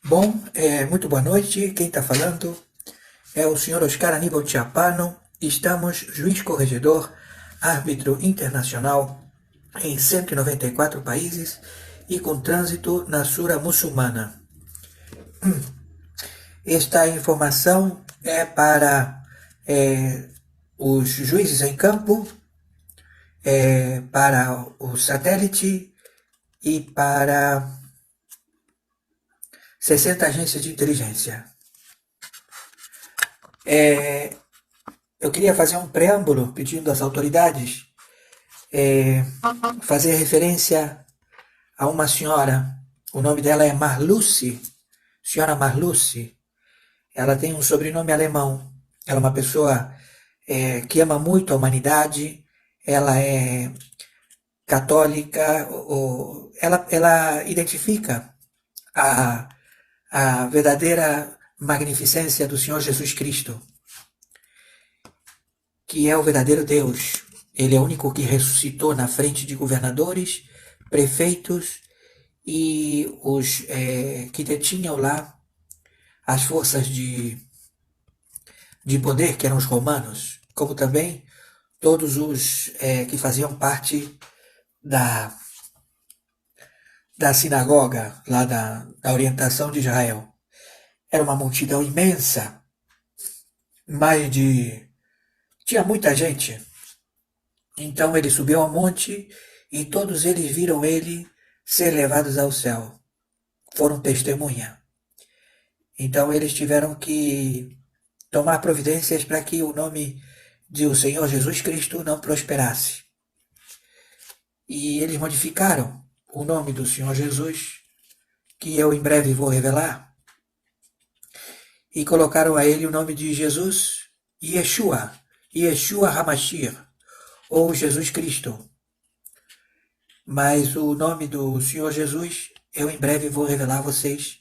Bom, muito boa noite. Quem está falando é o senhor Oscar Aníbal Chiapano. Estamos juiz corregedor, árbitro internacional em 194 países e com trânsito na Sura muçulmana. Esta informação é para os juízes em campo, para o satélite e para 60 agências de inteligência. Eu queria fazer um preâmbulo pedindo às autoridades fazer referência a uma senhora. O nome dela é Marluce, senhora Marluce. Ela tem um sobrenome alemão. Ela é uma pessoa que ama muito a humanidade. Ela é católica. Ela identifica a, a verdadeira magnificência do Senhor Jesus Cristo, que é o verdadeiro Deus. Ele é o único que ressuscitou na frente de governadores, prefeitos e os que detinham lá as forças de poder, que eram os romanos, como também todos os que faziam parte da, da sinagoga, lá da orientação de Israel. Era uma multidão imensa, mais de... tinha muita gente. Então ele subiu ao monte e todos eles viram ele ser levados ao céu. Foram testemunha. Então eles tiveram que tomar providências para que o nome do Senhor Jesus Cristo não prosperasse. E eles modificaram o nome do Senhor Jesus, que eu em breve vou revelar, e colocaram a ele o nome de Jesus Yeshua, Yeshua HaMashiach, ou Jesus Cristo. Mas o nome do Senhor Jesus, eu em breve vou revelar a vocês,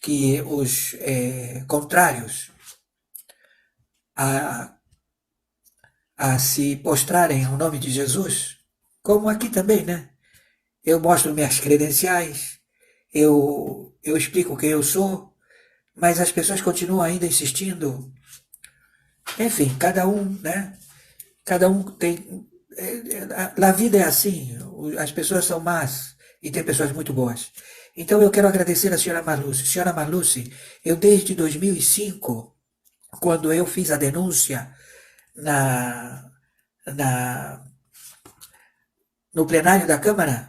que os contrários a se postrarem ao nome de Jesus, como aqui também, né? Eu mostro minhas credenciais, eu explico quem eu sou, mas as pessoas continuam ainda insistindo. Enfim, cada um, né? Cada um tem... A vida é assim, as pessoas são más e tem pessoas muito boas. Então eu quero agradecer a senhora Marluce. Senhora Marluce, eu desde 2005, quando eu fiz a denúncia na, na, no plenário da Câmara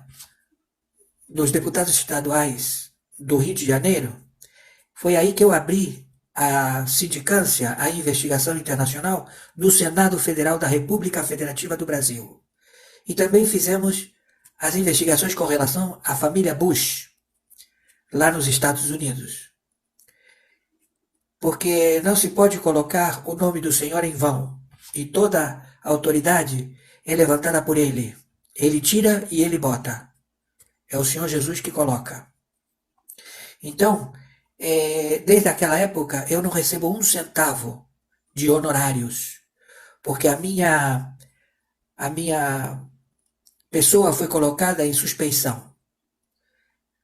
dos Deputados Estaduais do Rio de Janeiro, foi aí que eu abri a sindicância, a investigação internacional no Senado Federal da República Federativa do Brasil. E também fizemos as investigações com relação à família Bush, lá nos Estados Unidos. Porque não se pode colocar o nome do Senhor em vão, e toda a autoridade é levantada por Ele. Ele tira e Ele bota. É o Senhor Jesus que coloca. Então, desde aquela época, eu não recebo um centavo de honorários, porque a minha pessoa foi colocada em suspeição,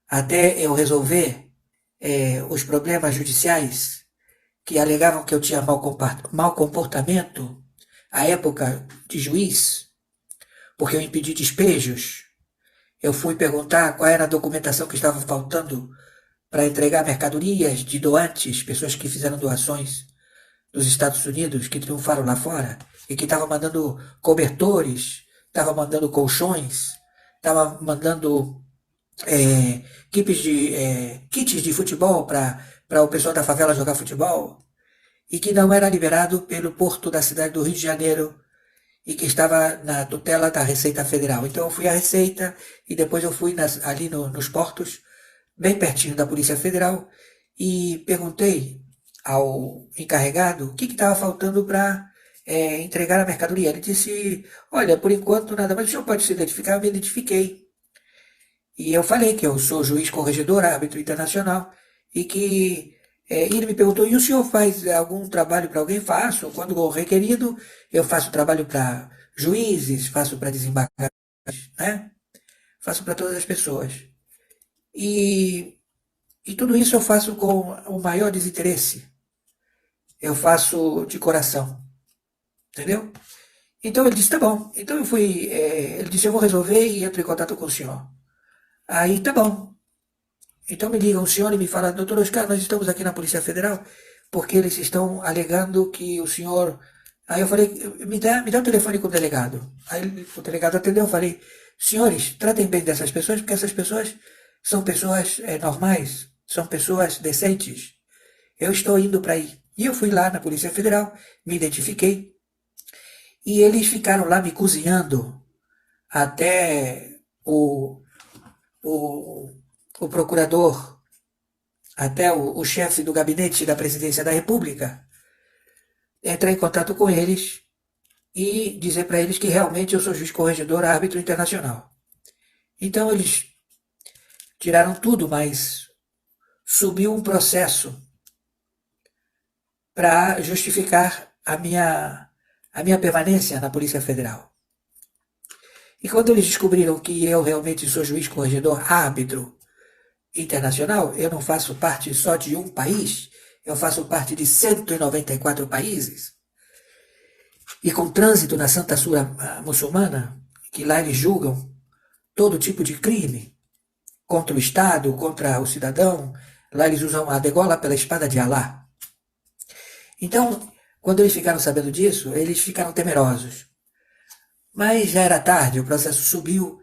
até eu resolver os problemas judiciais que alegavam que eu tinha mau comportamento à época de juiz, porque eu impedi despejos. Eu fui perguntar qual era a documentação que estava faltando para entregar mercadorias de doantes, pessoas que fizeram doações dos Estados Unidos, que triunfaram lá fora, e que estavam mandando cobertores, estavam mandando colchões, estavam mandando kits de futebol para o pessoal da favela jogar futebol, e que não era liberado pelo porto da cidade do Rio de Janeiro, e que estava na tutela da Receita Federal. Então eu fui à Receita, e depois eu fui ali nos portos, bem pertinho da Polícia Federal, e perguntei ao encarregado o que estava faltando para entregar a mercadoria. Ele disse, olha, por enquanto nada, mas o senhor pode se identificar? Eu me identifiquei. E eu falei que eu sou juiz corregedor, árbitro internacional, e que ele me perguntou, e o senhor faz algum trabalho para alguém? Faço. Quando requerido, eu faço trabalho para juízes, faço para desembargadores, né? Faço para todas as pessoas. E E tudo isso eu faço com o maior desinteresse. Eu faço de coração, entendeu? Então ele disse, tá bom. Então eu fui, ele disse, eu vou resolver e entro em contato com o senhor. Aí, tá bom. Então me liga um senhor e me fala, doutor Oscar, nós estamos aqui na Polícia Federal porque eles estão alegando que o senhor... Aí eu falei, me dá o telefone com o delegado. Aí o delegado atendeu, eu falei, senhores, tratem bem dessas pessoas, porque essas pessoas são pessoas normais, são pessoas decentes. Eu estou indo para aí. E eu fui lá na Polícia Federal, me identifiquei, e eles ficaram lá me cozinhando até o, o procurador, até o chefe do gabinete da Presidência da República, entrar em contato com eles e dizer para eles que realmente eu sou juiz corregedor, árbitro internacional. Então eles tiraram tudo, mas subiu um processo para justificar a minha permanência na Polícia Federal. E quando eles descobriram que eu realmente sou juiz corregedor, árbitro internacional, eu não faço parte só de um país, eu faço parte de 194 países. E com trânsito na Santa Sura muçulmana, que lá eles julgam todo tipo de crime contra o Estado, contra o cidadão, lá eles usam a degola pela espada de Alá. Então, quando eles ficaram sabendo disso, eles ficaram temerosos. Mas já era tarde, o processo subiu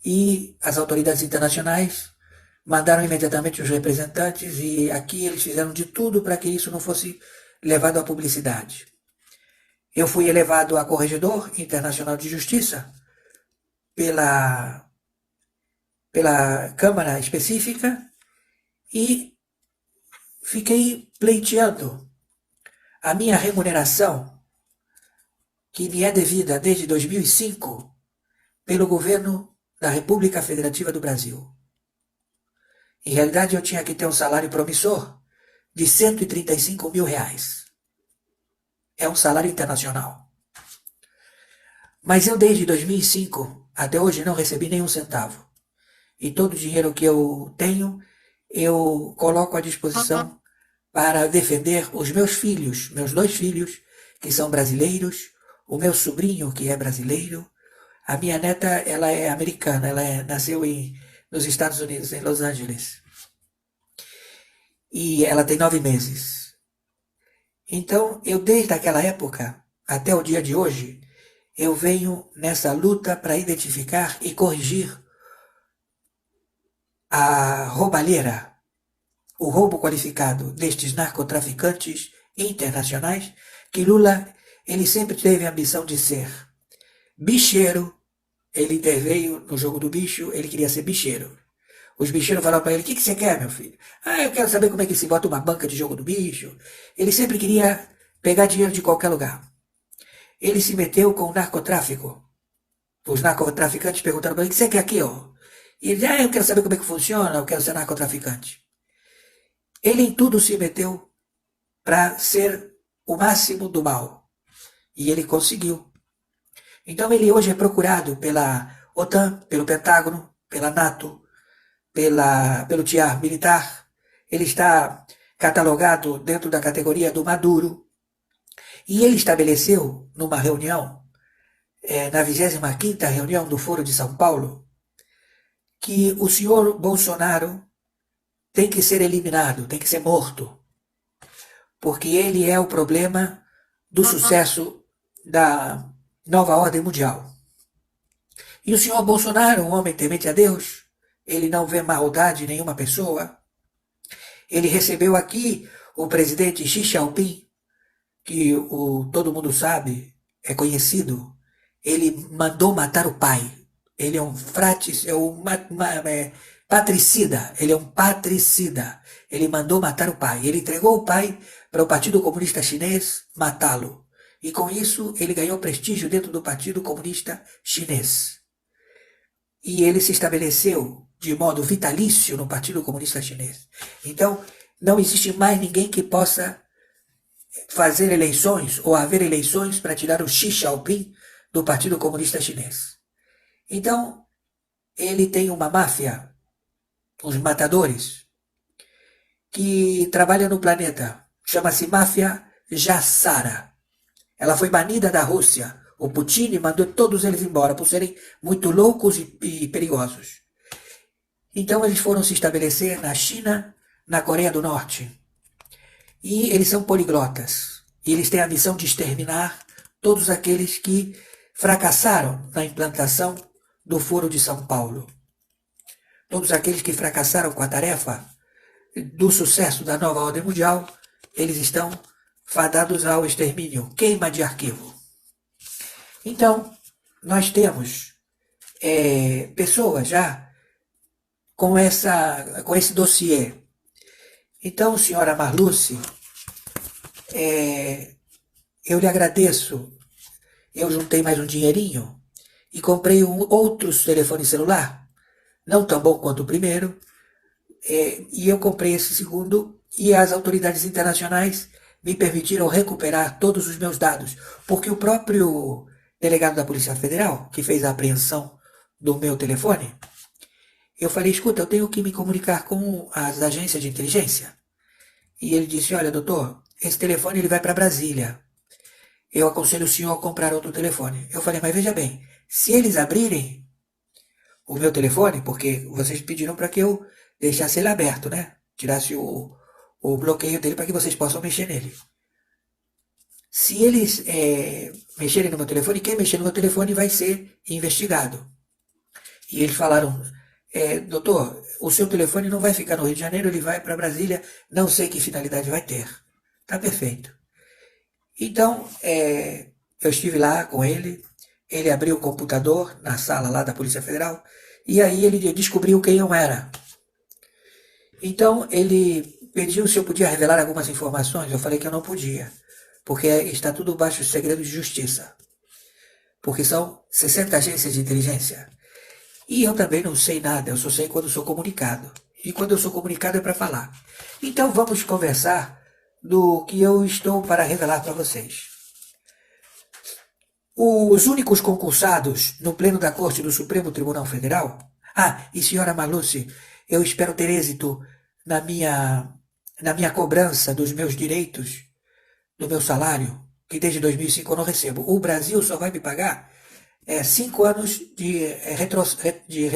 e as autoridades internacionais mandaram imediatamente os representantes e aqui eles fizeram de tudo para que isso não fosse levado à publicidade. Eu fui elevado a corregedor internacional de justiça pela Câmara específica e fiquei pleiteando a minha remuneração, que me é devida desde 2005 pelo governo da República Federativa do Brasil. Em realidade, eu tinha que ter um salário promissor de R$ 135 mil. É um salário internacional. Mas eu, desde 2005 até hoje, não recebi nenhum centavo. E todo o dinheiro que eu tenho, eu coloco à disposição para defender os meus filhos, meus 2 filhos, que são brasileiros, o meu sobrinho, que é brasileiro. A minha neta, ela é americana, nasceu nos Estados Unidos, em Los Angeles. E ela tem 9 meses. Então, eu desde aquela época até o dia de hoje, eu venho nessa luta para identificar e corrigir a roubalheira, o roubo qualificado destes narcotraficantes internacionais, que Lula, ele sempre teve a ambição de ser bicheiro. Ele interveio no jogo do bicho, ele queria ser bicheiro. Os bicheiros falavam para ele, o que você quer, meu filho? Ah, eu quero saber como é que se bota uma banca de jogo do bicho. Ele sempre queria pegar dinheiro de qualquer lugar. Ele se meteu com o narcotráfico. Os narcotraficantes perguntaram para ele, o que você quer aqui, ó? E ele disse, eu quero saber como é que funciona, eu quero ser narcotraficante. Ele em tudo se meteu para ser o máximo do mal. E ele conseguiu. Então ele hoje é procurado pela OTAN, pelo Pentágono, pela NATO, pelo TIAR militar. Ele está catalogado dentro da categoria do Maduro. E ele estabeleceu, numa reunião, na 25ª reunião do Foro de São Paulo, que o senhor Bolsonaro tem que ser eliminado, tem que ser morto, porque ele é o problema do sucesso da nova ordem mundial. E o senhor Bolsonaro, um homem temente a Deus, ele não vê maldade em nenhuma pessoa. Ele recebeu aqui o presidente Xi Jinping, que todo mundo sabe, é conhecido. Ele mandou matar o pai. Ele é um patricida. Ele é um patricida. Ele mandou matar o pai. Ele entregou o pai para o Partido Comunista Chinês matá-lo. E com isso ele ganhou prestígio dentro do Partido Comunista Chinês. E ele se estabeleceu de modo vitalício no Partido Comunista Chinês. Então, não existe mais ninguém que possa fazer eleições ou haver eleições para tirar o Xi Jinping do Partido Comunista Chinês. Então, ele tem uma máfia, os matadores, que trabalha no planeta. Chama-se Máfia Jassara. Ela foi banida da Rússia. O Putin mandou todos eles embora por serem muito loucos e perigosos. Então eles foram se estabelecer na China, na Coreia do Norte. E eles são poliglotas. E eles têm a missão de exterminar todos aqueles que fracassaram na implantação do Foro de São Paulo. Todos aqueles que fracassaram com a tarefa do sucesso da nova ordem mundial, eles estão fadados ao extermínio, queima de arquivo. Então, nós temos pessoas já com esse dossiê. Então, senhora Marluce, eu lhe agradeço. Eu juntei mais um dinheirinho e comprei outro telefone celular, não tão bom quanto o primeiro, e eu comprei esse segundo e as autoridades internacionais me permitiram recuperar todos os meus dados, porque o próprio delegado da Polícia Federal, que fez a apreensão do meu telefone, eu falei, escuta, eu tenho que me comunicar com as agências de inteligência. E ele disse, olha, doutor, esse telefone ele vai para Brasília. Eu aconselho o senhor a comprar outro telefone. Eu falei, mas veja bem, se eles abrirem o meu telefone, porque vocês pediram para que eu deixasse ele aberto, né? Tirasse o bloqueio dele para que vocês possam mexer nele. Se eles mexerem no meu telefone, quem mexer no meu telefone vai ser investigado. E eles falaram, doutor, o seu telefone não vai ficar no Rio de Janeiro, ele vai para Brasília, não sei que finalidade vai ter. Tá perfeito. Então, eu estive lá com ele abriu o computador na sala lá da Polícia Federal, e aí ele descobriu quem eu era. Então, ele pediu se eu podia revelar algumas informações, eu falei que eu não podia, porque está tudo baixo de segredo de justiça, porque são 60 agências de inteligência. E eu também não sei nada, eu só sei quando sou comunicado. E quando eu sou comunicado é para falar. Então vamos conversar do que eu estou para revelar para vocês. Os únicos concursados no pleno da Corte do Supremo Tribunal Federal... e senhora Maluce, eu espero ter êxito na minha cobrança dos meus direitos, do meu salário, que desde 2005 eu não recebo. O Brasil só vai me pagar 5 anos de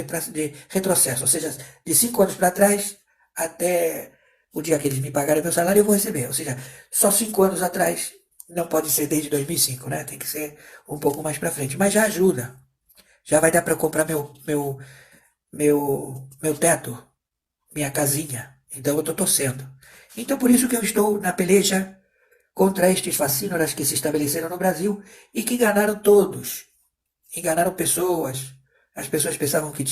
retrocesso, ou seja, de 5 anos para trás até o dia que eles me pagarem meu salário eu vou receber, ou seja, só 5 anos atrás, não pode ser desde 2005, né? Tem que ser um pouco mais para frente, mas já ajuda, já vai dar para comprar meu teto, minha casinha, então eu estou torcendo. Então por isso que eu estou na peleja contra estes facínoras que se estabeleceram no Brasil e que enganaram todos. Enganaram pessoas, as pessoas pensavam que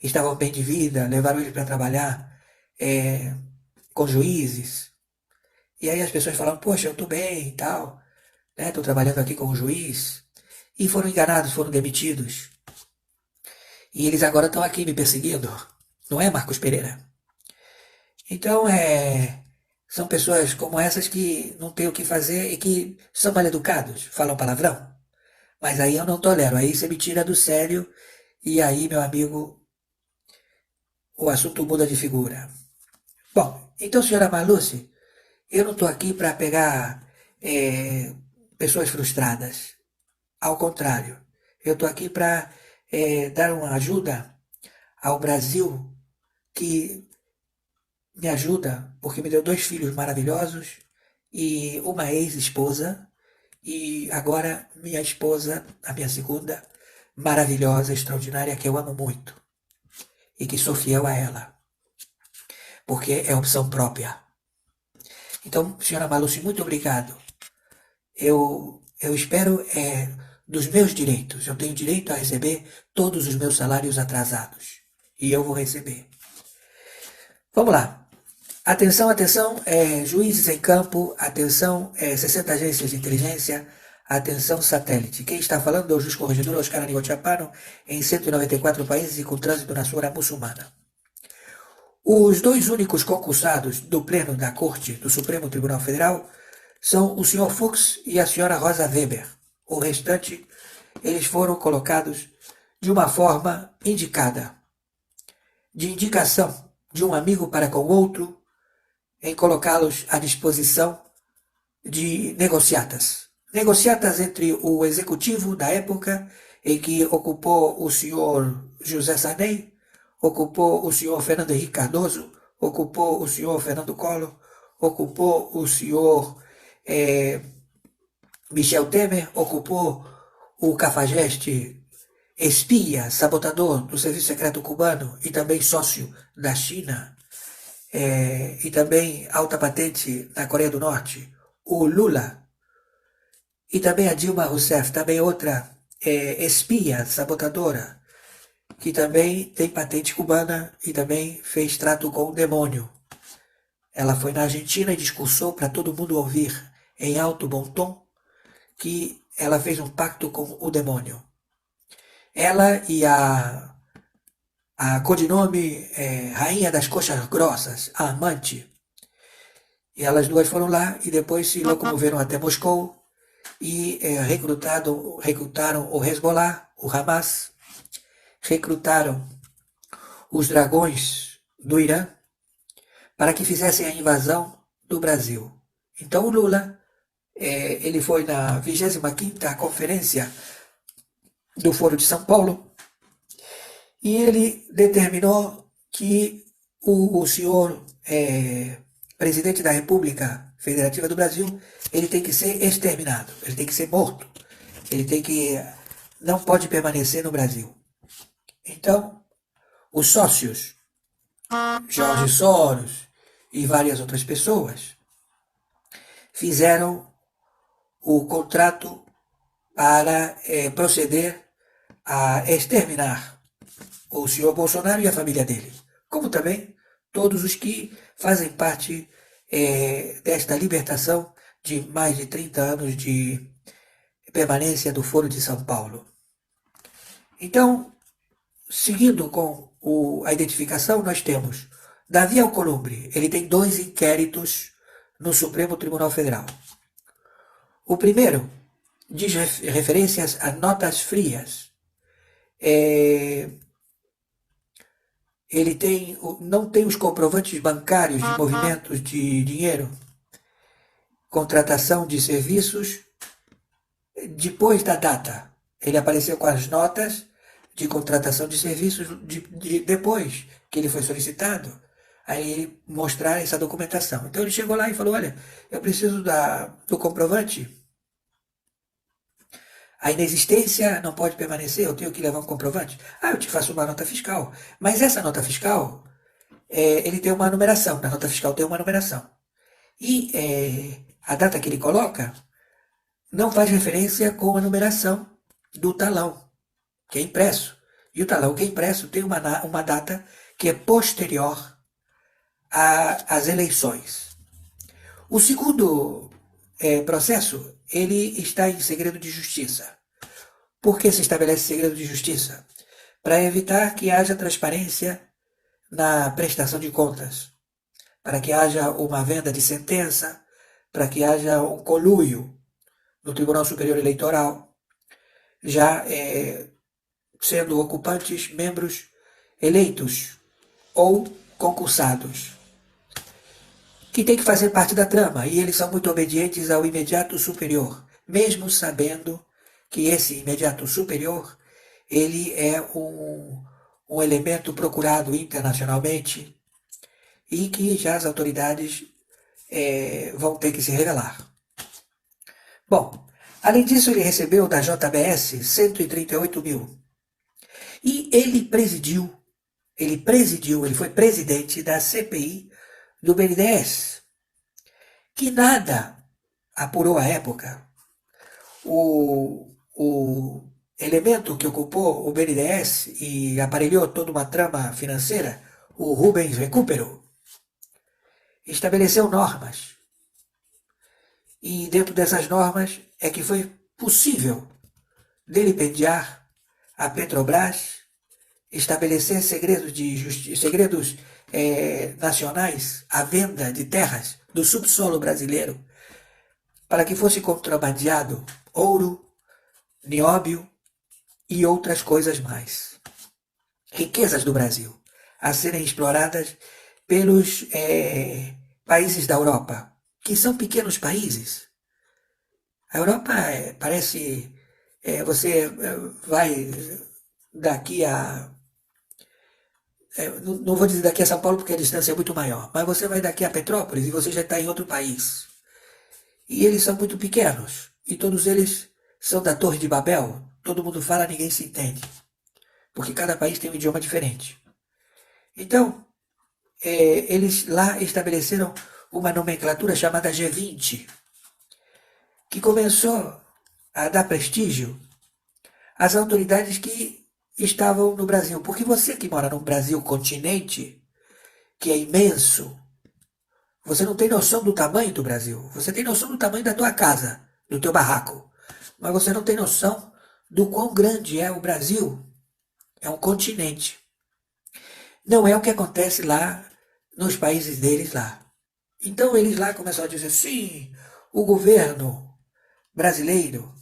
estavam bem de vida, levaram eles para trabalhar com juízes, e aí as pessoas falavam, poxa, eu estou bem e tal, né? Estou trabalhando aqui como juiz, e foram enganados, foram demitidos, e eles agora estão aqui me perseguindo, não é, Marcos Pereira? Então, são pessoas como essas que não têm o que fazer e que são mal educados, falam palavrão. Mas aí eu não tolero, aí você me tira do sério e aí, meu amigo, o assunto muda de figura. Bom, então, senhora Maluce, eu não estou aqui para pegar pessoas frustradas. Ao contrário, eu estou aqui para dar uma ajuda ao Brasil que me ajuda porque me deu 2 filhos maravilhosos e uma ex-esposa. E agora minha esposa, a minha segunda, maravilhosa, extraordinária, que eu amo muito. E que sou fiel a ela. Porque é opção própria. Então, senhora Maluce, muito obrigado. Eu espero dos meus direitos. Eu tenho direito a receber todos os meus salários atrasados. E eu vou receber. Vamos lá. Atenção, atenção, juízes em campo, atenção, 60 agências de inteligência, atenção, satélite. Quem está falando é o juiz corregedor Oscar Aníbal Chapano, em 194 países e com trânsito na Sura muçulmana. Os 2 únicos concursados do pleno da Corte do Supremo Tribunal Federal são o senhor Fux e a senhora Rosa Weber. O restante, eles foram colocados de uma forma indicada, de indicação de um amigo para com outro, em colocá-los à disposição de negociatas. Negociatas entre o executivo da época, em que ocupou o senhor José Sarney, ocupou o senhor Fernando Henrique Cardoso, ocupou o senhor Fernando Collor, ocupou o senhor Michel Temer, ocupou o cafajeste espia, sabotador do Serviço Secreto Cubano e também sócio da China, e também alta patente na Coreia do Norte, o Lula, e também a Dilma Rousseff, também outra espia, sabotadora, que também tem patente cubana e também fez trato com o demônio. Ela foi na Argentina e discursou para todo mundo ouvir em alto bom tom que ela fez um pacto com o demônio. Ela e a codinome Rainha das Coxas Grossas, a amante. E elas duas foram lá e depois se locomoveram até Moscou e recrutaram o Hezbollah, o Hamas, recrutaram os dragões do Irã para que fizessem a invasão do Brasil. Então o Lula, ele foi na 25ª Conferência do Foro de São Paulo e ele determinou que o senhor presidente da República Federativa do Brasil, ele tem que ser exterminado, ele tem que ser morto, não pode permanecer no Brasil. Então, os sócios, Jorge Soros e várias outras pessoas, fizeram o contrato para proceder a exterminar o senhor Bolsonaro e a família dele, como também todos os que fazem parte desta libertação de mais de 30 anos de permanência do Foro de São Paulo. Então, seguindo com a identificação, nós temos Davi Alcolumbre, ele tem 2 inquéritos no Supremo Tribunal Federal. O primeiro diz referências a notas frias. Ele não tem os comprovantes bancários de movimentos de dinheiro, contratação de serviços depois da data. Ele apareceu com as notas de contratação de serviços depois que ele foi solicitado, aí ele mostrar essa documentação. Então ele chegou lá e falou, olha, eu preciso do comprovante. A inexistência não pode permanecer, eu tenho que levar um comprovante. Eu te faço uma nota fiscal. Mas essa nota fiscal, ele tem uma numeração, na nota fiscal tem uma numeração. E a data que ele coloca não faz referência com a numeração do talão, que é impresso. E o talão que é impresso tem uma data que é posterior às eleições. O segundo processo, ele está em segredo de justiça. Por que se estabelece segredo de justiça? Para evitar que haja transparência na prestação de contas, para que haja uma venda de sentença, para que haja um conluio no Tribunal Superior Eleitoral, já sendo ocupantes membros eleitos ou concursados, que tem que fazer parte da trama, e eles são muito obedientes ao imediato superior, mesmo sabendo que esse imediato superior, ele é um elemento procurado internacionalmente e que já as autoridades vão ter que se revelar. Bom, além disso, ele recebeu da JBS 138 mil. E ele foi presidente da CPI do BNDES, que nada apurou à época. O elemento que ocupou o BNDES e aparelhou toda uma trama financeira, o Rubens Recupero, estabeleceu normas. E dentro dessas normas é que foi possível delipendiar a Petrobras, estabelecer segredos nacionais, a venda de terras do subsolo brasileiro, para que fosse contrabandeado ouro, nióbio e outras coisas mais. Riquezas do Brasil a serem exploradas pelos países da Europa, que são pequenos países. A Europa parece, você vai daqui a, não vou dizer daqui a São Paulo porque a distância é muito maior, mas você vai daqui a Petrópolis e você já está em outro país. E eles são muito pequenos, e todos eles são da Torre de Babel, todo mundo fala, ninguém se entende, porque cada país tem um idioma diferente. Então, eles lá estabeleceram uma nomenclatura chamada G20, que começou a dar prestígio às autoridades que estavam no Brasil. Porque você que mora no Brasil continente, que é imenso, você não tem noção do tamanho do Brasil. Você tem noção do tamanho da tua casa, do teu barraco. Mas você não tem noção do quão grande é o Brasil. É um continente. Não é o que acontece lá nos países deles lá. Então eles lá começaram a dizer, sim, o governo brasileiro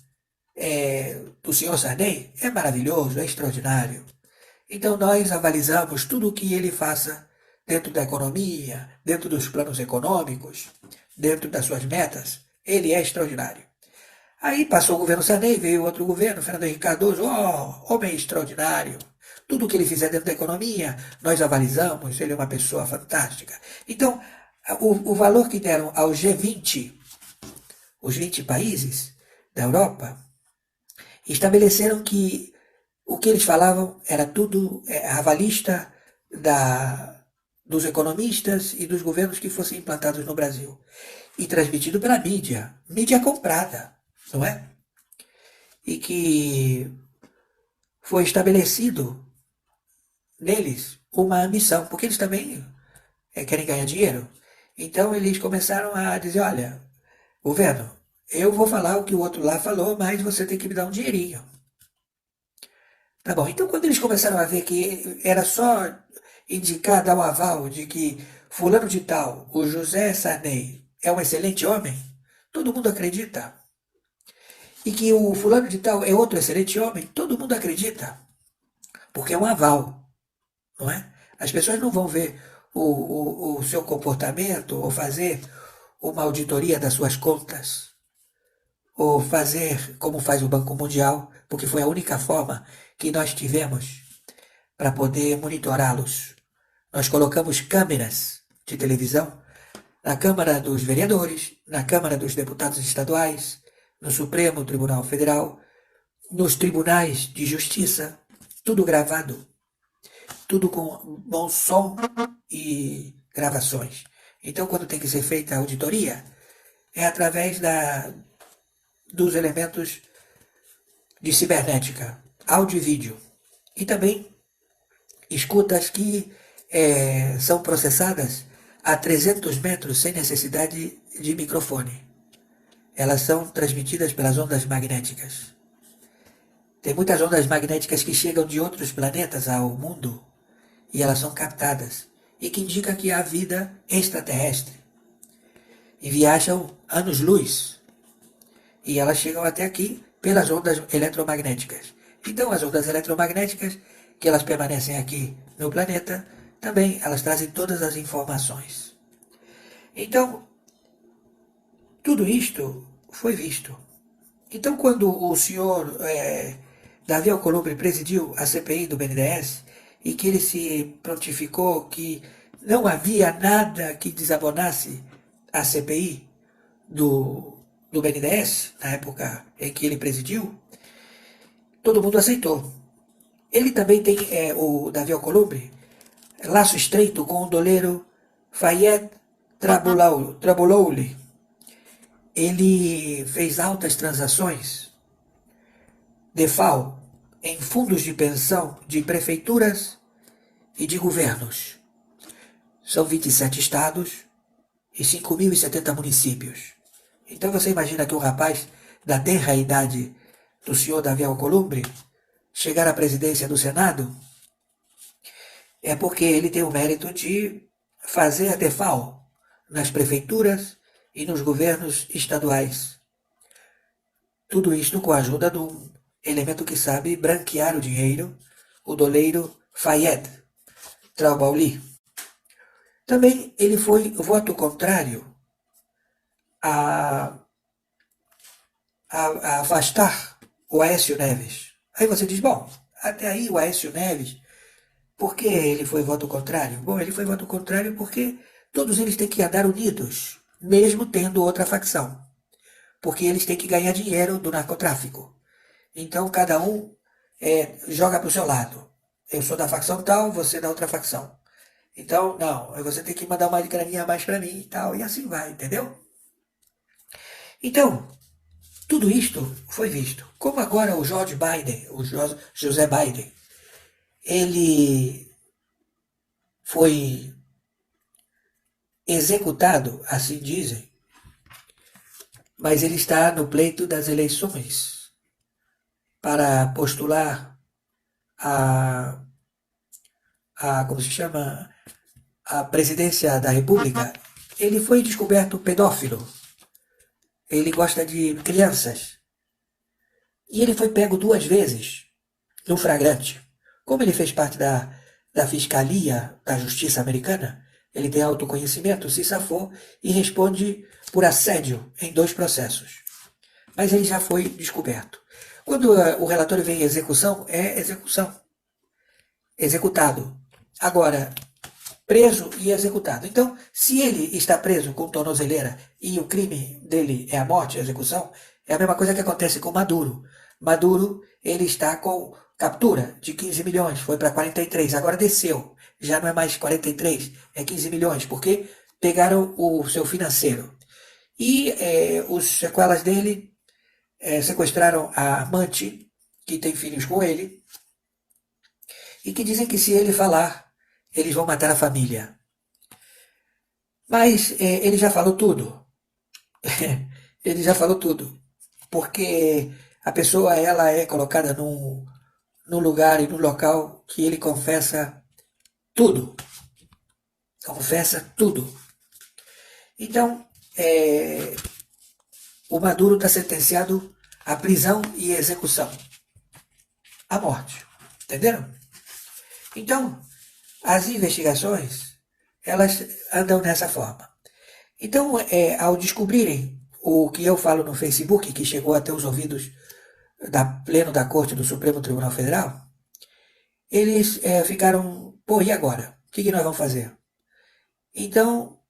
do senhor Sarney é maravilhoso, é extraordinário. Então nós avalizamos tudo o que ele faça dentro da economia, dentro dos planos econômicos, dentro das suas metas. Ele é extraordinário. Aí passou o governo Sarney, veio outro governo, Fernando Henrique Cardoso, homem extraordinário. Tudo o que ele fizer dentro da economia, nós avalizamos, ele é uma pessoa fantástica. Então, o valor que deram aos G20, os 20 países da Europa, estabeleceram que o que eles falavam era tudo avalista dos economistas e dos governos que fossem implantados no Brasil. E transmitido pela mídia comprada, não é? E que foi estabelecido neles uma missão, porque eles também querem ganhar dinheiro. Então eles começaram a dizer, olha, governo, eu vou falar o que o outro lá falou, mas você tem que me dar um dinheirinho. Tá bom, então quando eles começaram a ver que era só indicar, dar o aval de que fulano de tal, o José Sarney, é um excelente homem, todo mundo acredita. E que o fulano de tal é outro excelente homem, todo mundo acredita. Porque é um aval, não é? As pessoas não vão ver o seu comportamento ou fazer uma auditoria das suas contas ou fazer como faz o Banco Mundial, porque foi a única forma que nós tivemos para poder monitorá-los. Nós colocamos câmeras de televisão na Câmara dos Vereadores, na Câmara dos Deputados Estaduais, no Supremo Tribunal Federal, nos tribunais de justiça, tudo gravado, tudo com bom som e gravações. Então, quando tem que ser feita a auditoria, é através dos elementos de cibernética, áudio e vídeo. E também escutas que são processadas a 300 metros sem necessidade de microfone. Elas são transmitidas pelas ondas magnéticas. Tem muitas ondas magnéticas que chegam de outros planetas ao mundo e elas são captadas e que indica que há vida extraterrestre. E viajam anos-luz. E elas chegam até aqui pelas ondas eletromagnéticas. Então as ondas eletromagnéticas, que elas permanecem aqui no planeta, também elas trazem todas as informações. Então, tudo isto foi visto. Então, quando o senhor Davi Alcolumbre presidiu a CPI do BNDES e que ele se prontificou que não havia nada que desabonasse a CPI do BNDES, na época em que ele presidiu, todo mundo aceitou. Ele também tem, o Davi Alcolumbre, laço estreito com o doleiro Fayed Trabulouli. Ele fez altas transações de FAO em fundos de pensão de prefeituras e de governos. São 27 estados e 5.070 municípios. Então você imagina que um rapaz da tenra idade do senhor Davi Alcolumbre chegar à presidência do Senado é porque ele tem o mérito de fazer a DEFAO nas prefeituras e nos governos estaduais. Tudo isto com a ajuda de um elemento que sabe branquear o dinheiro, o doleiro Fayed Trabulouli. Também ele foi voto contrário a, a afastar o Aécio Neves. Aí você diz, bom, até aí o Aécio Neves, por que ele foi voto contrário? Bom, ele foi voto contrário porque todos eles têm que andar unidos, mesmo tendo outra facção. Porque eles têm que ganhar dinheiro do narcotráfico. Então cada um joga para o seu lado. Eu sou da facção tal, você da outra facção. Então, não, você tem que mandar uma graninha a mais para mim e tal, e assim vai, entendeu? Então, tudo isto foi visto. Como agora o George Biden, José Biden, ele foi executado, assim dizem, mas ele está no pleito das eleições para postular a, como se chama, a presidência da República. Ele foi descoberto pedófilo. Ele gosta de crianças. E ele foi pego 2 vezes no flagrante. Como ele fez parte da Fiscalia da Justiça Americana, ele tem autoconhecimento, se safou e responde por assédio em 2 processos. Mas ele já foi descoberto. Quando o relatório vem em execução, é execução. Executado. Agora, preso e executado. Então, se ele está preso com tornozeleira e o crime dele é a morte, a execução, é a mesma coisa que acontece com Maduro. Maduro, ele está com captura de 15 milhões, foi para 43, agora desceu. Já não é mais 43, é 15 milhões, porque pegaram o seu financeiro. E os sequelas dele sequestraram a amante, que tem filhos com ele, e que dizem que se ele falar, eles vão matar a família. Mas ele já falou tudo. Ele já falou tudo. Porque a pessoa ela é colocada num lugar e num local que ele confessa tudo. Confessa tudo. Então, o Maduro está sentenciado à prisão e execução. À morte. Entenderam? Então, as investigações, elas andam dessa forma. Então, ao descobrirem o que eu falo no Facebook, que chegou até os ouvidos da pleno da Corte do Supremo Tribunal Federal, eles ficaram, pô, e agora? O que nós vamos fazer? Então,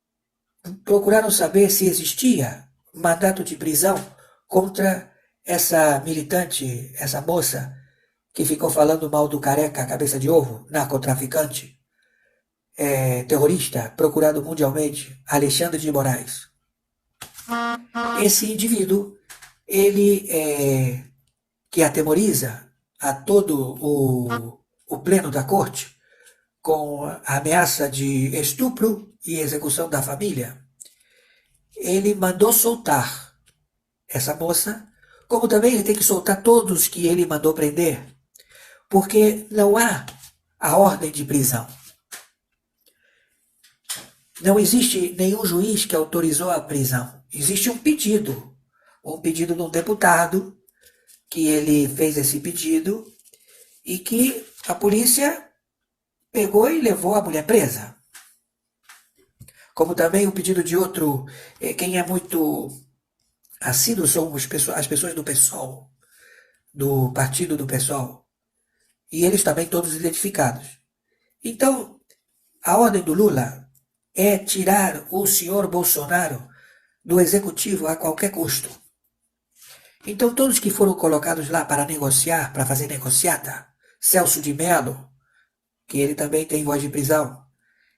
procuraram saber se existia mandato de prisão contra essa militante, essa moça que ficou falando mal do Careca, cabeça de ovo, narcotraficante, terrorista, procurado mundialmente, Alexandre de Moraes. Esse indivíduo, ele que atemoriza a todo o pleno da corte com a ameaça de estupro e execução da família, ele mandou soltar essa moça, como também ele tem que soltar todos que ele mandou prender, porque não há a ordem de prisão. Não existe nenhum juiz que autorizou a prisão. Existe um pedido de um deputado, que ele fez esse pedido e que a polícia pegou e levou a mulher presa. Como também o pedido de outro, quem é muito assíduo são as pessoas do PSOL, do partido do PSOL, e eles também todos identificados. Então, a ordem do Lula é tirar o senhor Bolsonaro do executivo a qualquer custo. Então, todos que foram colocados lá para negociar, para fazer negociata, Celso de Mello, que ele também tem voz de prisão,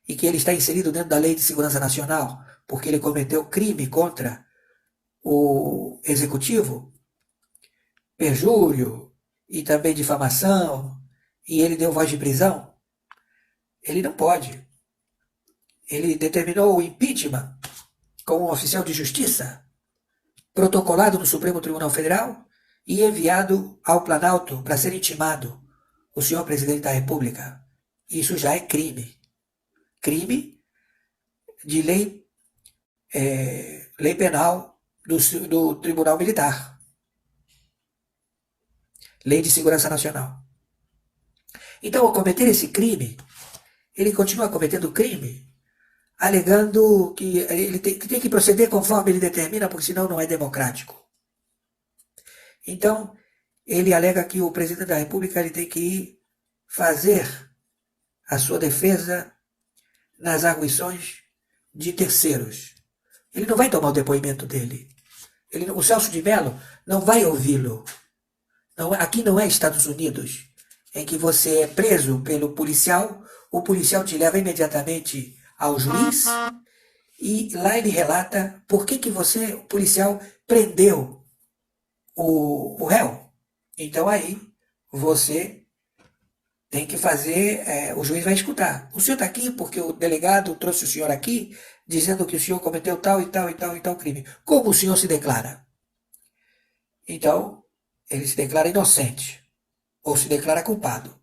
e que ele está inserido dentro da Lei de Segurança Nacional, porque ele cometeu crime contra o executivo, perjúrio e também difamação, e ele deu voz de prisão, ele não pode. Ele determinou o impeachment como um oficial de justiça, protocolado no Supremo Tribunal Federal e enviado ao Planalto para ser intimado o senhor presidente da República. Isso já é crime. Crime de lei penal do Tribunal Militar. Lei de Segurança Nacional. Então, ao cometer esse crime, ele continua cometendo crime alegando que ele tem que proceder conforme ele determina, porque senão não é democrático. Então, ele alega que o presidente da República ele tem que fazer a sua defesa nas arguições de terceiros. Ele não vai tomar o depoimento dele. O Celso de Mello não vai ouvi-lo. Aqui não é Estados Unidos, em que você é preso pelo policial, o policial te leva imediatamente ao juiz e lá ele relata por que você, o policial, prendeu o réu. Então aí você tem que fazer, o juiz vai escutar. O senhor está aqui porque o delegado trouxe o senhor aqui dizendo que o senhor cometeu tal e tal e tal e tal crime. Como o senhor se declara? Então, ele se declara inocente ou se declara culpado.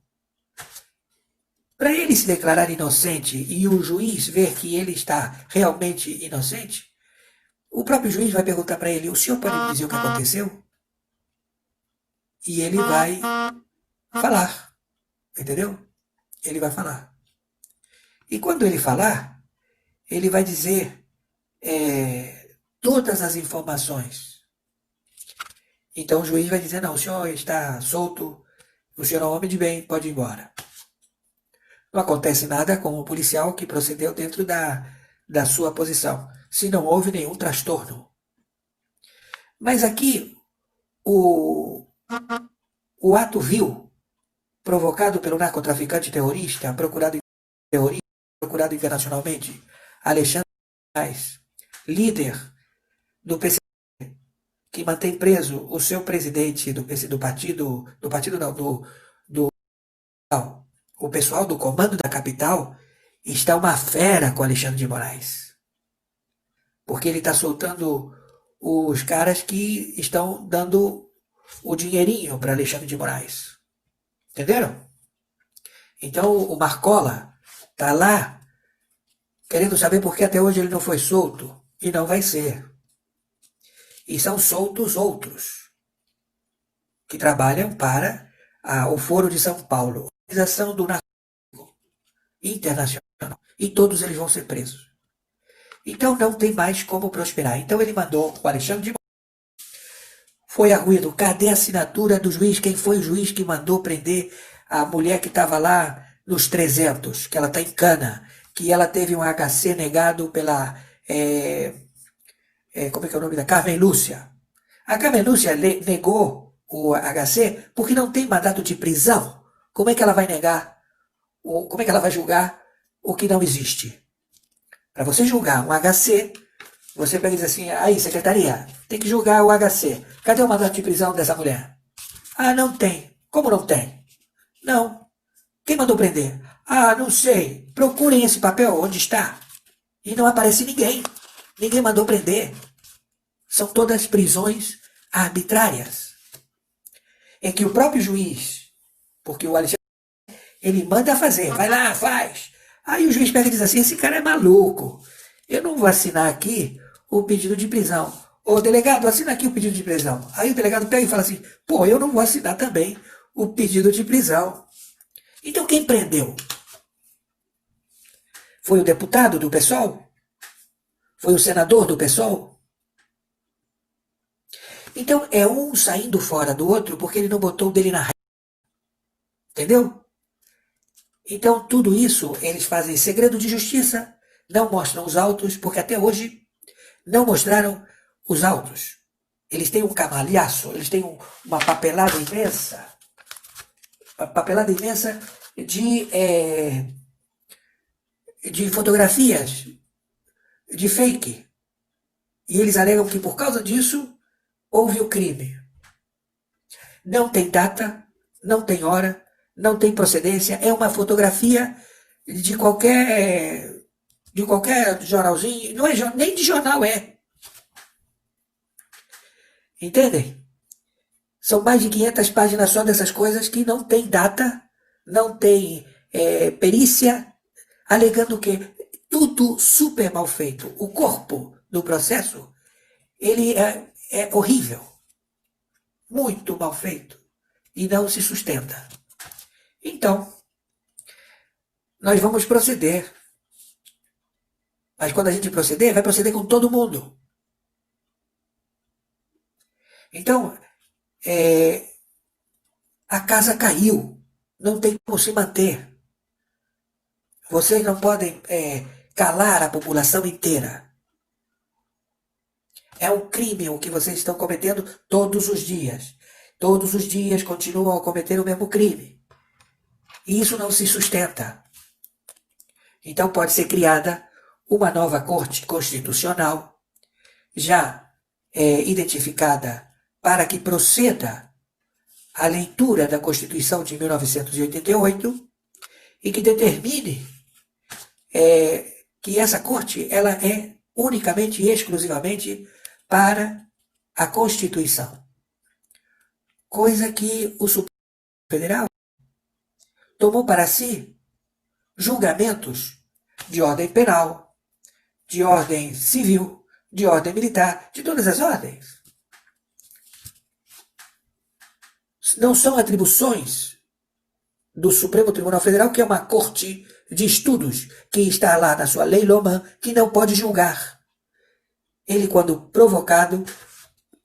Para ele se declarar inocente e o juiz ver que ele está realmente inocente, o próprio juiz vai perguntar para ele: o senhor pode me dizer o que aconteceu? E ele vai falar, entendeu? Ele vai falar. E quando ele falar, ele vai dizer todas as informações. Então o juiz vai dizer: não, o senhor está solto, o senhor é um homem de bem, pode ir embora. Não acontece nada com o policial que procedeu dentro da sua posição, se não houve nenhum transtorno. Mas aqui, o ato vil, provocado pelo narcotraficante terrorista, procurado internacionalmente, Alexandre de Moraes, líder do PCC, que mantém preso o seu presidente do partido não, o pessoal do comando da capital, está uma fera com Alexandre de Moraes. Porque ele está soltando os caras que estão dando o dinheirinho para Alexandre de Moraes. Entenderam? Então o Marcola está lá querendo saber por que até hoje ele não foi solto. E não vai ser. E são soltos outros que trabalham para o Foro de São Paulo, Organização do Narcótico Internacional. E todos eles vão ser presos. Então não tem mais como prosperar. Então ele mandou o Alexandre de Moraes. Foi arguido, cadê a assinatura do juiz? Quem foi o juiz que mandou prender a mulher que estava lá nos 300, que ela está em cana, que ela teve um HC negado pela, como é que é o nome da? Carmen Lúcia. A Carmen Lúcia negou o HC porque não tem mandato de prisão. Como é que ela vai negar? Como é que ela vai julgar o que não existe? Para você julgar um HC, você pega e diz assim: aí, secretaria, tem que julgar o HC. Cadê o mandato de prisão dessa mulher? Ah, não tem. Como não tem? Não. Quem mandou prender? Ah, não sei. Procurem esse papel onde está. E não aparece ninguém. Ninguém mandou prender. São todas prisões arbitrárias. É que o próprio juiz, porque o Alexandre, ele manda fazer, vai lá, faz. Aí o juiz pega e diz assim: esse cara é maluco. Eu não vou assinar aqui o pedido de prisão. Ô delegado, assina aqui o pedido de prisão. Aí o delegado pega e fala assim: pô, eu não vou assinar também o pedido de prisão. Então quem prendeu? Foi o deputado do PSOL? Foi o senador do PSOL? Então é um saindo fora do outro porque ele não botou o dele na régua. Entendeu? Então tudo isso eles fazem segredo de justiça, não mostram os autos, porque até hoje não mostraram os autos. Eles têm um camalhaço, eles têm uma papelada imensa de fotografias, de fake. E eles alegam que por causa disso houve o crime. Não tem data, não tem hora, não tem procedência, é uma fotografia de qualquer jornalzinho, não é nem de jornal é. Entendem? São mais de 500 páginas só dessas coisas que não tem data, não tem perícia, alegando que tudo super mal feito. O corpo do processo, ele é horrível, muito mal feito e não se sustenta. Então, nós vamos proceder Mas quando a gente proceder, vai proceder com todo mundo. Então, a casa caiu. Não tem como se manter. Vocês não podem calar a população inteira. É um crime o que vocês estão cometendo todos os dias. Todos os dias continuam a cometer o mesmo crime. E isso não se sustenta. Então pode ser criada uma nova Corte Constitucional, já identificada para que proceda a leitura da Constituição de 1988 e que determine que essa Corte ela é unicamente e exclusivamente para a Constituição. Coisa que o Supremo Federal tomou para si julgamentos de ordem penal, de ordem civil, de ordem militar, de todas as ordens. Não são atribuições do Supremo Tribunal Federal, que é uma corte de estudos, que está lá na sua lei Loman, que não pode julgar. Ele, quando provocado,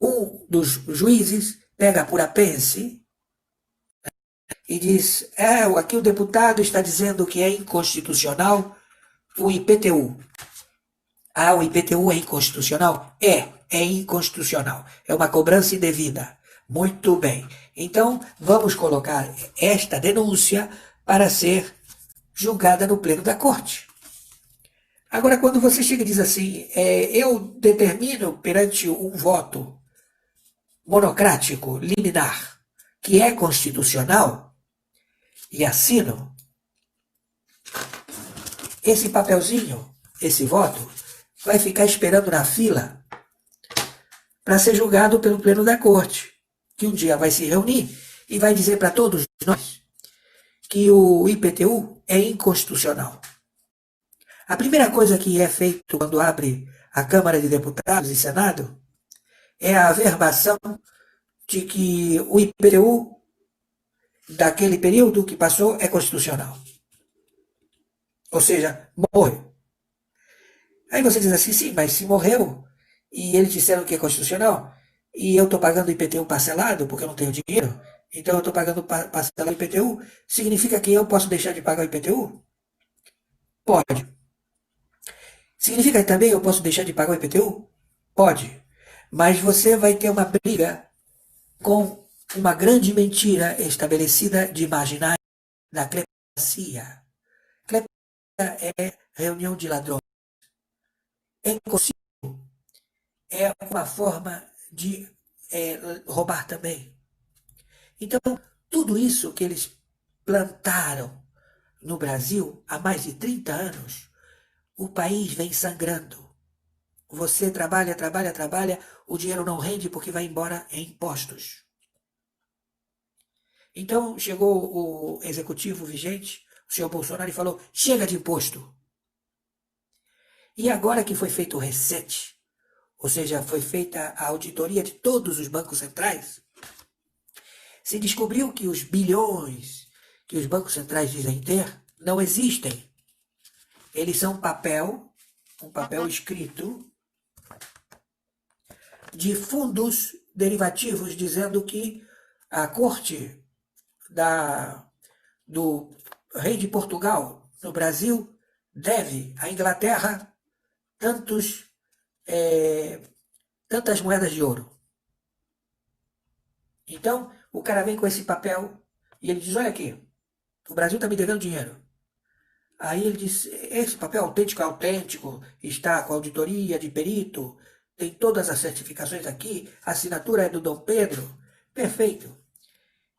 um dos juízes pega por apêndice e diz, aqui o deputado está dizendo que é inconstitucional o IPTU. O IPTU é inconstitucional? É inconstitucional. É uma cobrança indevida. Muito bem. Então, vamos colocar esta denúncia para ser julgada no pleno da corte. Agora, quando você chega e diz assim, eu determino perante um voto monocrático, liminar, que é constitucional, e assino, esse papelzinho, esse voto, vai ficar esperando na fila para ser julgado pelo pleno da corte, que um dia vai se reunir e vai dizer para todos nós que o IPTU é inconstitucional. A primeira coisa que é feito quando abre a Câmara de Deputados e Senado é a averbação de que o IPTU daquele período que passou é constitucional. Ou seja, morreu. Aí você diz assim, sim, mas se morreu e eles disseram que é constitucional e eu estou pagando IPTU parcelado porque eu não tenho dinheiro, então eu estou pagando parcelado IPTU, significa que eu posso deixar de pagar o IPTU? Pode. Significa que também eu posso deixar de pagar o IPTU? Pode. Mas você vai ter uma briga com uma grande mentira estabelecida de imaginário da cleptocracia. Cleptocracia é reunião de ladrões. É impossível. É uma forma de roubar também. Então, tudo isso que eles plantaram no Brasil há mais de 30 anos, o país vem sangrando. Você trabalha, trabalha, trabalha, o dinheiro não rende porque vai embora em impostos. Então, chegou o executivo vigente, o senhor Bolsonaro, e falou, chega de imposto. E agora que foi feito o reset, ou seja, foi feita a auditoria de todos os bancos centrais, se descobriu que os bilhões que os bancos centrais dizem ter não existem. Eles são um papel escrito de fundos derivativos dizendo que a corte do rei de Portugal no Brasil deve à Inglaterra tantas moedas de ouro. Então, o cara vem com esse papel e ele diz, olha aqui, o Brasil está me devendo dinheiro. Aí ele diz, esse papel autêntico é autêntico, está com auditoria de perito, tem todas as certificações aqui, a assinatura é do Dom Pedro, perfeito.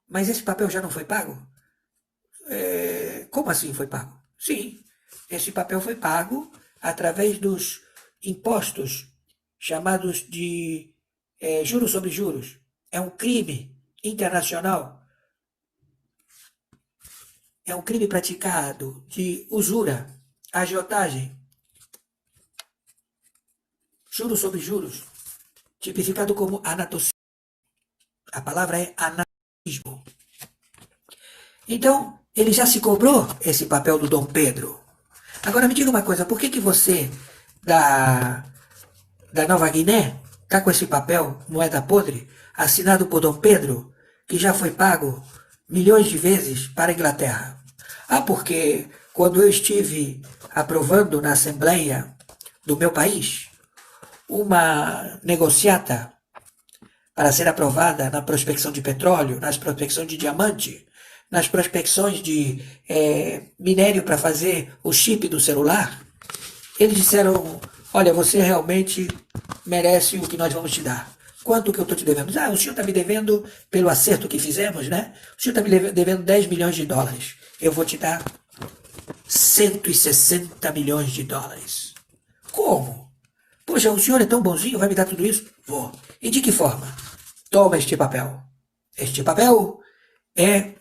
Mas esse papel já não foi pago? Como assim foi pago? Sim, esse papel foi pago através dos impostos chamados de juros sobre juros. É um crime internacional. É um crime praticado de usura, agiotagem, juros sobre juros, tipificado como anatocismo. A palavra é anatocismo. Então, ele já se cobrou esse papel do Dom Pedro. Agora me diga uma coisa, por que você da, da Nova Guiné está com esse papel, moeda podre, assinado por Dom Pedro, que já foi pago milhões de vezes para a Inglaterra. Ah, porque quando eu estive aprovando na Assembleia do meu país uma negociata para ser aprovada na prospecção de petróleo, nas prospecções de diamante, nas prospecções de minério para fazer o chip do celular, eles disseram, olha, você realmente merece o que nós vamos te dar. Quanto que eu estou te devendo? Ah, o senhor está me devendo pelo acerto que fizemos, né? O senhor está me devendo 10 milhões de dólares. Eu vou te dar 160 milhões de dólares. Como? Poxa, o senhor é tão bonzinho, vai me dar tudo isso? Vou. E de que forma? Toma este papel. Este papel é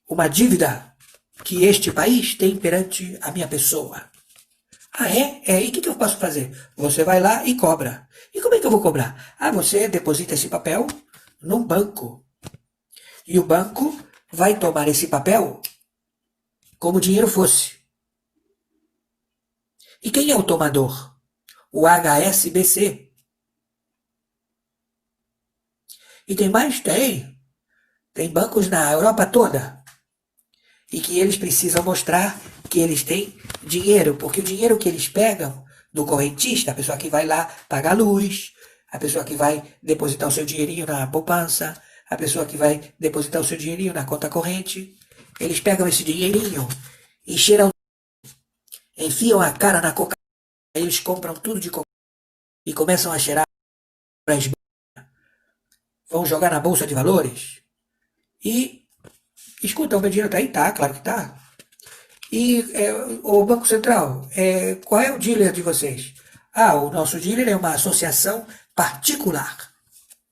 uma dívida que este país tem perante a minha pessoa. Ah, é? E o que eu posso fazer? Você vai lá e cobra. E como é que eu vou cobrar? Ah, você deposita esse papel num banco. E o banco vai tomar esse papel como dinheiro fosse. E quem é o tomador? O HSBC. E tem mais? Tem. Tem bancos na Europa toda. E que eles precisam mostrar que eles têm dinheiro, porque o dinheiro que eles pegam do correntista, a pessoa que vai lá pagar a luz, a pessoa que vai depositar o seu dinheirinho na poupança, a pessoa que vai depositar o seu dinheirinho na conta corrente, eles pegam esse dinheirinho e cheiram, enfiam a cara na cocaína, eles compram tudo de cocaína e começam a cheirar, vão jogar na bolsa de valores e escuta, o meu dinheiro tá aí? Tá, claro que tá. E o Banco Central, qual é o dealer de vocês? Ah, o nosso dealer é uma associação particular.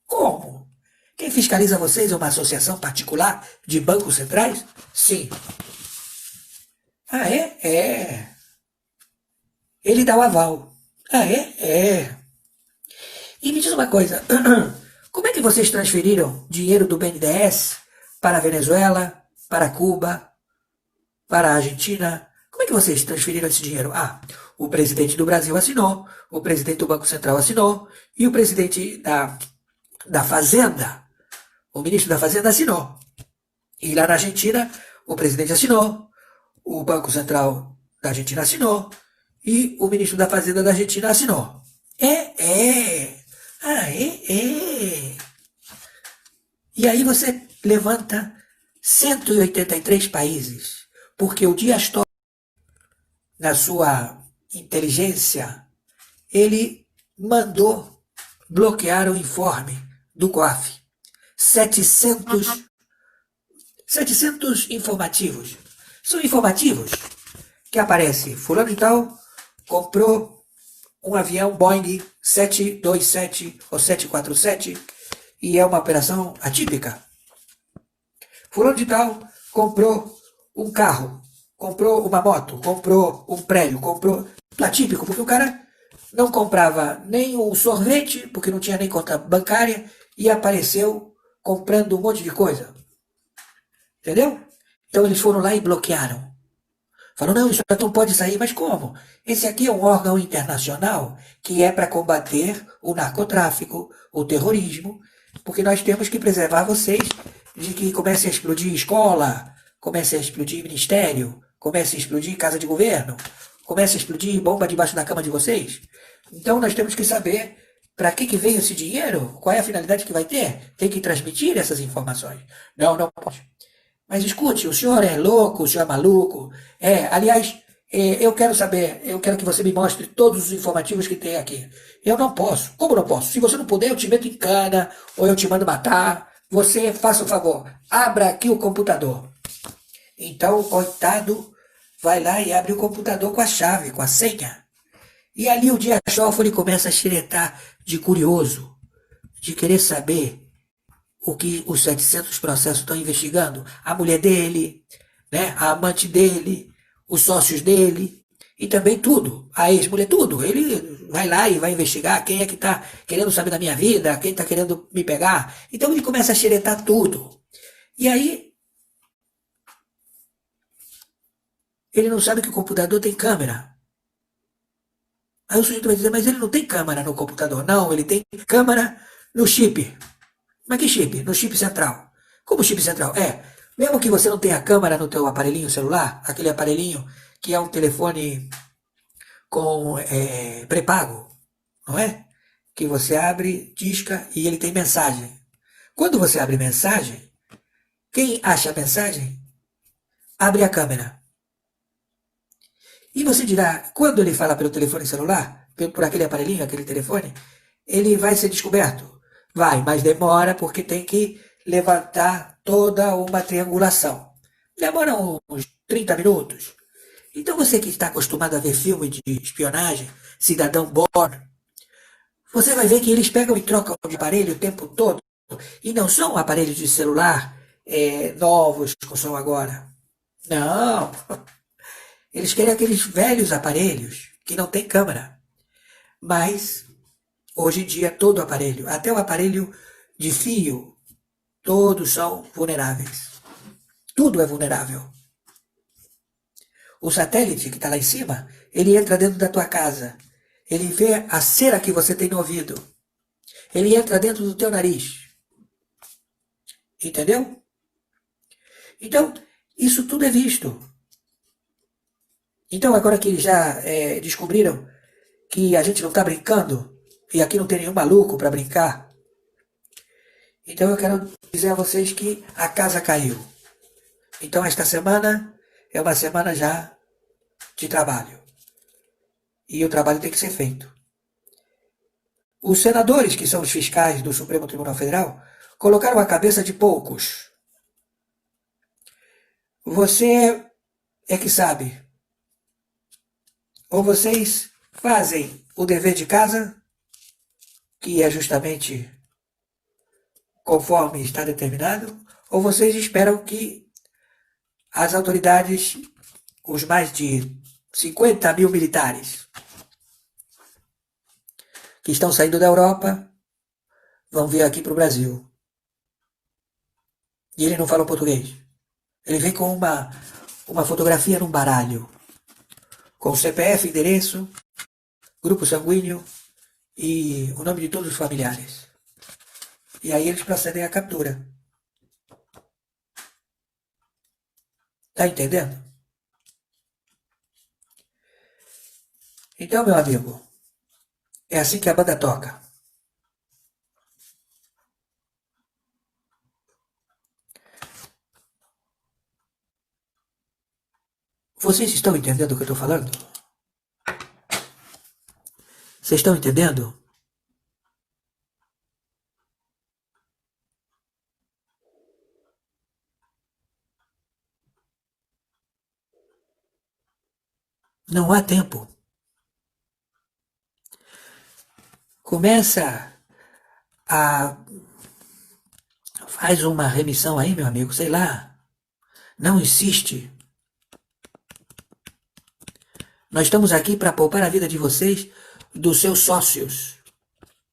Como? Quem fiscaliza vocês é uma associação particular de bancos centrais? Sim. Ah, é? É. Ele dá o aval. Ah, é? É. E me diz uma coisa, como é que vocês transferiram dinheiro do BNDES para a Venezuela, para Cuba, para a Argentina? Como é que vocês transferiram esse dinheiro? Ah, o presidente do Brasil assinou, o presidente do Banco Central assinou e o presidente da Fazenda, o ministro da Fazenda assinou. E lá na Argentina, o presidente assinou, o Banco Central da Argentina assinou e o ministro da Fazenda da Argentina assinou. É. Ah, é. E aí você levanta 183 países, porque o Dias Toffoli, na sua inteligência, ele mandou bloquear o informe do COAF. 700 informativos. São informativos que aparece, fulano de tal comprou um avião Boeing 727 ou 747 e é uma operação atípica. Fulano de tal comprou um carro, comprou uma moto, comprou um prédio, comprou atípico, porque o cara não comprava nem um sorvete, porque não tinha nem conta bancária, e apareceu comprando um monte de coisa. Entendeu? Então eles foram lá e bloquearam. Falaram, não, isso não pode sair, mas como? Esse aqui é um órgão internacional que é para combater o narcotráfico, o terrorismo, porque nós temos que preservar vocês de que comece a explodir escola, comece a explodir ministério, comece a explodir casa de governo, comece a explodir bomba debaixo da cama de vocês. Então nós temos que saber para que veio esse dinheiro, qual é a finalidade que vai ter, tem que transmitir essas informações. Não pode. Mas escute, o senhor é louco, o senhor é maluco. Aliás, eu quero saber, eu quero que você me mostre todos os informativos que tem aqui. Eu não posso. Como não posso? Se você não puder, eu te meto em cana, ou eu te mando matar. Você, faça o favor, abra aqui o computador. Então, o coitado vai lá e abre o computador com a chave, com a senha. E ali o Dias Toffoli começa a xeretar de curioso, de querer saber o que os 700 processos estão investigando, a mulher dele, né, a amante dele, os sócios dele, e também tudo, a ex-mulher, tudo. Ele vai lá e vai investigar quem é que está querendo saber da minha vida, quem está querendo me pegar. Então ele começa a xeretar tudo. E aí, ele não sabe que o computador tem câmera. Aí o sujeito vai dizer, mas ele não tem câmera no computador. Não, ele tem câmera no chip. Mas que chip? No chip central. Como chip central? Mesmo que você não tenha câmera no teu aparelhinho celular, aquele aparelhinho que é um telefone com pré-pago, não é? Que você abre, disca e ele tem mensagem. Quando você abre mensagem, quem acha a mensagem, abre a câmera. E você dirá, quando ele fala pelo telefone celular, por aquele aparelhinho, aquele telefone, ele vai ser descoberto. Vai, mas demora porque tem que levantar toda uma triangulação. Demora uns 30 minutos. Então você que está acostumado a ver filme de espionagem, Cidadão Born, você vai ver que eles pegam e trocam de aparelho o tempo todo. E não são aparelhos de celular novos que são agora. Não. Eles querem aqueles velhos aparelhos que não tem câmera. Mas, hoje em dia, todo aparelho, até o aparelho de fio, todos são vulneráveis. Tudo é vulnerável. O satélite que está lá em cima, ele entra dentro da tua casa. Ele vê a cera que você tem no ouvido. Ele entra dentro do teu nariz. Entendeu? Então, isso tudo é visto. Então, agora que eles já descobriram que a gente não está brincando, e aqui não tem nenhum maluco para brincar, então eu quero dizer a vocês que a casa caiu. Então, esta semana é uma semana já de trabalho. E o trabalho tem que ser feito. Os senadores, que são os fiscais do Supremo Tribunal Federal, colocaram a cabeça de poucos. Você é que sabe. Ou vocês fazem o dever de casa, que é justamente conforme está determinado, ou vocês esperam que as autoridades, os mais de 50 mil militares que estão saindo da Europa, vão vir aqui para o Brasil. E ele não fala português. Ele vem com uma fotografia num baralho, com CPF, endereço, grupo sanguíneo e o nome de todos os familiares. E aí eles procedem à captura. Tá entendendo? Então, meu amigo, é assim que a banda toca. Vocês estão entendendo o que eu estou falando? Vocês estão entendendo? Não há tempo. Começa a... Faz uma remissão aí, meu amigo, sei lá. Não insiste. Nós estamos aqui para poupar a vida de vocês dos seus sócios.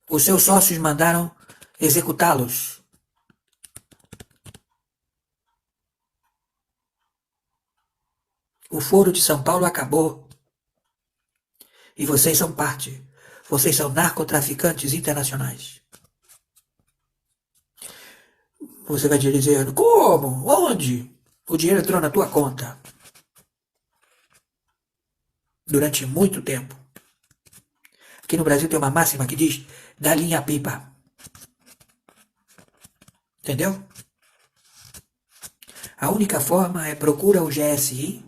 Os seus sócios mandaram executá-los. O Foro de São Paulo acabou. E vocês são parte. Vocês são narcotraficantes internacionais. Você vai dizer, como? Onde? O dinheiro entrou na tua conta. Durante muito tempo. Aqui no Brasil tem uma máxima que diz, dá linha pipa. Entendeu? A única forma é procura o GSI